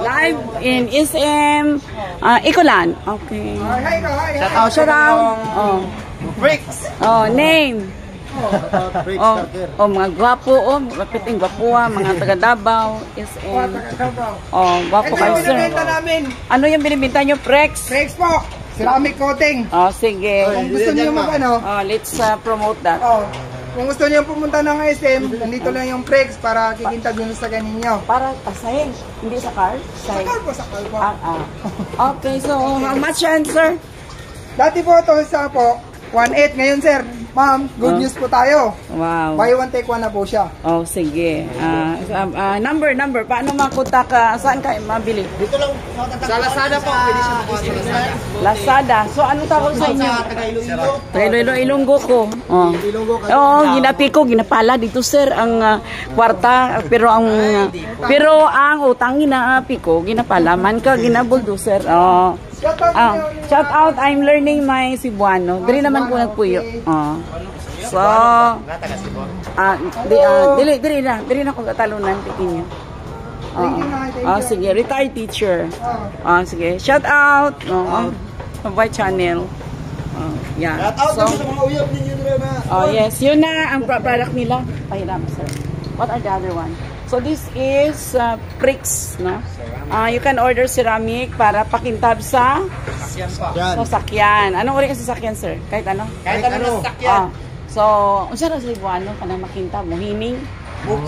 Live in SM Ikulan. Okay. Oh, shout out. Oh. Bricks. Oh, name. Mga gwapo, mapiting gwapo, mga taga Davao, SM. Oh, gwapo kayo, sir. Ano yung binibenta nyo, Prex? Prex po. Ceramic coating. Oh, sige. Kung gusto niyo mag-ano. Let's promote that. Oh. Kung gusto niyo pumunta ng SM, nandito lang yung Prex para kikintag yung sa ninyo. Para sahig, hindi sa car? Sa car po, sa car po. Okay, so how much yan, sir? Dati po ito sa po, 1.8. Ngayon, sir, ma'am, good news po tayo. Wow. Buy one, take one na po siya. Oh, sige. Number. Paano makuta ka? Saan ka mabili? Dito lang. Sa Lazada po. Pwede siya makuha sa Lazada. Lazada. So, anong tawag sa inyo? Taga Ilonggo ko. Oh. Oo, ginapi ko, ginapala dito, sir, ang kwarta. Pero ang utang ginaapi ko, ginapala man ka, ginabuldo, sir. Oh. Shout out, I'm learning my Cebuano. Dili naman ko nagpuyo. So, dili na ko katalunan tikin niyo. Sige, retired teacher. Sige, shout out. My channel. Yeah. So, yes, yun na ang product nila. Pahiram, sir. What are the other one? So this is Prix, no? You can order ceramic para pakintab sa sasakyan. Anong uri ka sasakyan, sir? Kahit ano? Kahit ano sasakyan. So, unsa ra sa Cebuano ka na makintab mo hining?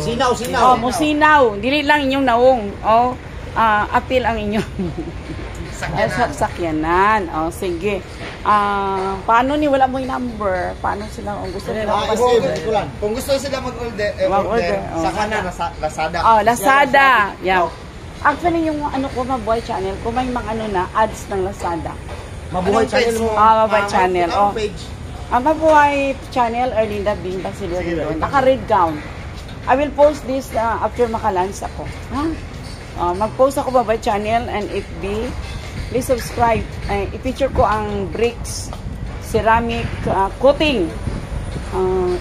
Sinaw. Musinaw. Dili lang inyong naong. Apil ang inyong sakyanan. Sige. Paano ni wala mo yung number? Paano sila kung gusto nila? Kung gusto sila mag-order, saka na Lazada. Lazada. Yeah. Actually, yung Mabuhay Channel, kung may mga ads ng Lazada. Mabuhay Channel mo. Mabuhay Channel. Page. Mabuhay Channel, Erlinda Bing Basilio. Naka-red gown. I will post this after makalans ako. Mag-post ako Mabuhay Channel and FB. Please subscribe. I-feature ko ang bricks, ceramic coating.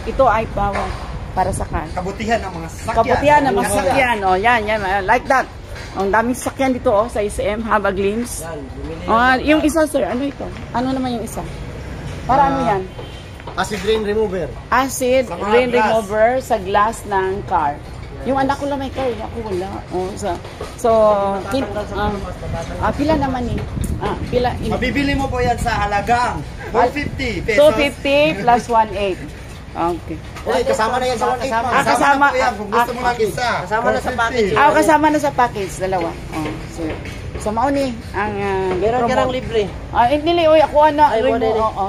Ito ay para sa car. Kabutihan ng mga sasakyan. Kabutihan ng mga sasakyan. Yan. Like that. Ang daming sasakyan dito sa SM, Haba Glimpse. Yung isa, sir, ano ito? Ano naman yung isa? Para ano yan? Acid rain remover. Acid rain remover sa glass ng car. Yung anak ko lang may car, ako wala. Pila naman eh. Mabibili mo po yan sa halagang 250 pesos. 250 plus 1.8. Okay. Kasama na yan sa 1.8. Kasama po yan kung gusto mo lang isa. Kasama na sa package. Kasama na sa package, dalawa. So mauni ang Gerang libre. Hindi oy ako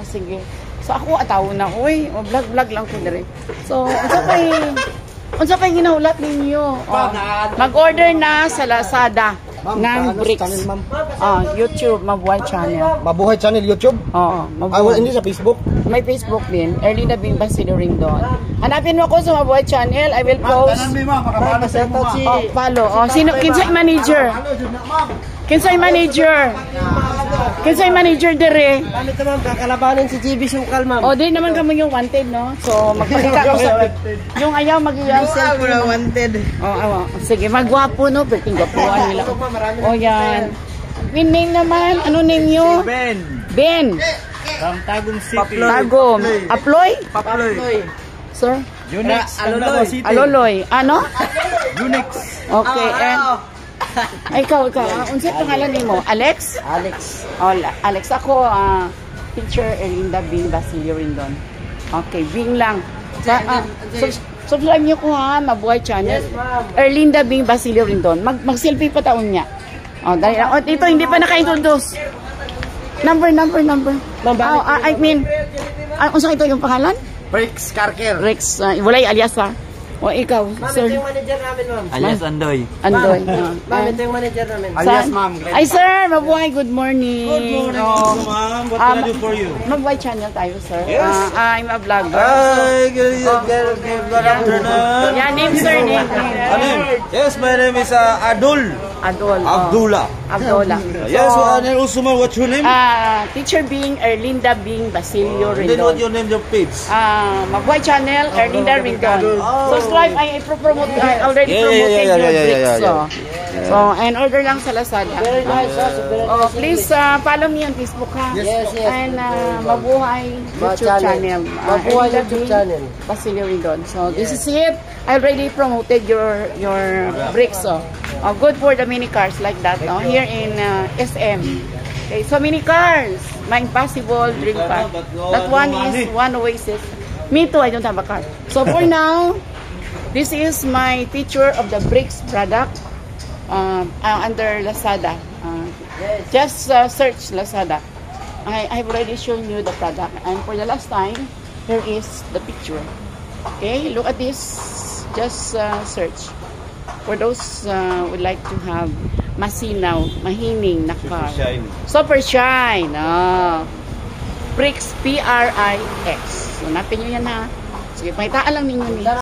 sige. So ako ataw na oy, vlog lang ko dire. So unsa pay ginahulat ninyo? Mag-order na sa Lazada ng bricks. YouTube Mabuhay Channel. Mabuhay Channel YouTube? Oo, hindi sa Facebook? May Facebook din. Erlinda Bing Basilio ring doon. Hanapin mo ako sa Mabuhay Channel. I will post. Follow. Kinsay manager? Kinsay manager dire? Paano naman kakalabanin si JB Sungkal, ma'am? Di naman kamo yung wanted, no? So magpakita ko sa yung ayaw mag-iyan selfie. Wanted. Sige, magwapo, no? Perting gwapuan nila. Yan. Winning naman. Ano ninyo? Ben. From Tagum City. Tagum. Aploy? Sir? Unix. Aloloy. Ano? Unix. Okay. Ikaw. Unsa pangalan nimo? Alex? Alex. Ako, teacher Erlinda Bing Basilio Rindon. Okay, Bing lang. Subscribe niyo ko Mabuhay Channel. Erlinda Bing Basilio Rindon. Mag-selfie pa taon niya. Dahil ito hindi pa naka-introduce. Number. I mean, unsa ito yung pangalan? Rex Carker. Rex, walay alias ikaw, sir. Ito yung manager namin, ma'am. Alias Andoy. Ma'am, ito yung manager namin. Alias ma'am. Ay, sir, Mabuhay, good morning. Good morning, ma'am. What can I do for you? Mabuhay Channel tayo, sir. Yes. I'm a vlogger. Hi, good afternoon. Name, sir, name. Yes, my name is Adul. Abdullah. Abdullah. Yes, and also what's your name? Teacher Bing, Erlinda Bing, Basilio Then what Rendon. your name, your page? Magway Channel, Erlinda Rendon. Subscribe, I promote, I already promoted your bricks. So, and order lang sa Lazada. Very nice, very Oh, nice. please follow me on Facebook ha. Yes, yes. And Mabuhay YouTube channel. Mabuhay Erlinda YouTube Bing, channel. Basilio Rendon. So, this is it. I already promoted your bricks. Good for the mini cars like that. Here in SM. Okay, so mini cars. My impossible dream car. That one is one Oasis. Me too, I don't have a car. So for now, this is my picture of the bricks product under Lazada. Just search Lazada. I've already shown you the product. And for the last time, here is the picture. Okay, look at this. Just search. For those would like to have masinaw, mahining na car. Super shine. Bricks, P-R-I-X. So, natin nyo yan ha. Sige, pakitaan lang ninyo.